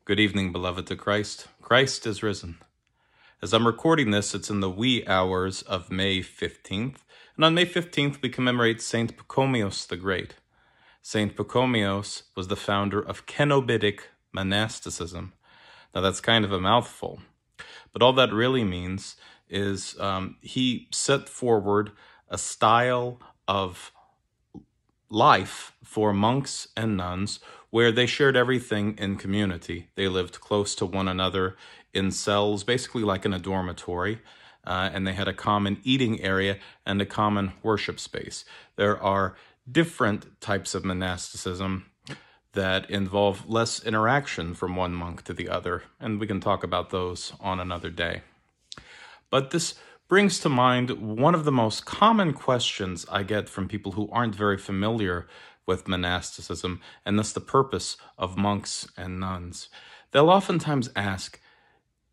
Good evening, beloved to Christ. Christ is risen. As I'm recording this, it's in the wee hours of May 15th. And on May 15th, we commemorate Saint Pachomius the Great. Saint Pachomius was the founder of Cenobitic monasticism. Now, that's kind of a mouthful. But all that really means is he set forward a style of life for monks and nuns where they shared everything in community. They lived close to one another in cells, basically like in a dormitory, and they had a common eating area and a common worship space. There are different types of monasticism that involve less interaction from one monk to the other, and we can talk about those on another day. But this brings to mind one of the most common questions I get from people who aren't very familiar with monasticism, and thus the purpose of monks and nuns. They'll oftentimes ask,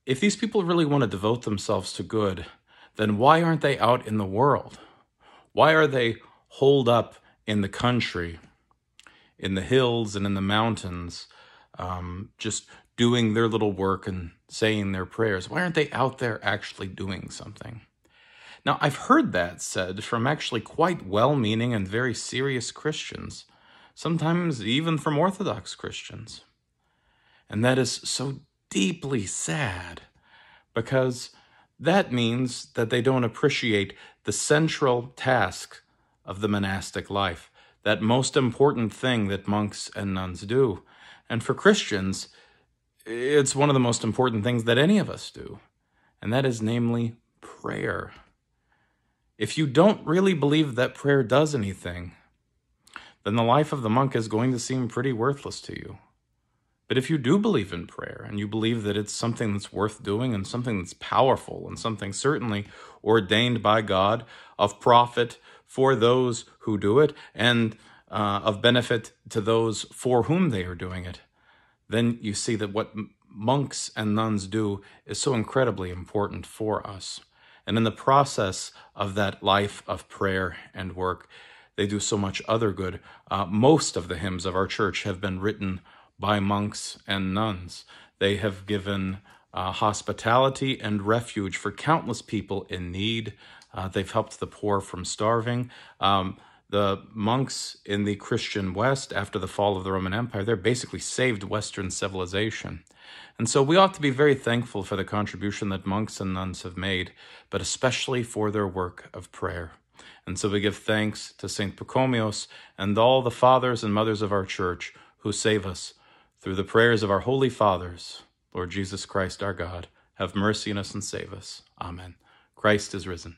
if these people really want to devote themselves to good, then why aren't they out in the world? Why are they holed up in the country, in the hills and in the mountains, just doing their little work and saying their prayers? Why aren't they out there actually doing something? Now, I've heard that said from actually quite well-meaning and very serious Christians, sometimes even from Orthodox Christians. And that is so deeply sad, because that means that they don't appreciate the central task of the monastic life, that most important thing that monks and nuns do. And for Christians, it's one of the most important things that any of us do, and that is namely prayer. If you don't really believe that prayer does anything, then the life of the monk is going to seem pretty worthless to you. But if you do believe in prayer, and you believe that it's something that's worth doing and something that's powerful and something certainly ordained by God of profit for those who do it and of benefit to those for whom they are doing it, then you see that what monks and nuns do is so incredibly important for us. And in the process of that life of prayer and work, they do so much other good. Most of the hymns of our church have been written by monks and nuns. They have given hospitality and refuge for countless people in need. They've helped the poor from starving. The monks in the Christian West, after the fall of the Roman Empire, they basically saved Western civilization. And so we ought to be very thankful for the contribution that monks and nuns have made, but especially for their work of prayer. And so we give thanks to Saint Pachomius and all the fathers and mothers of our church who save us through the prayers of our holy fathers. Lord Jesus Christ, our God, have mercy on us and save us. Amen. Christ is risen.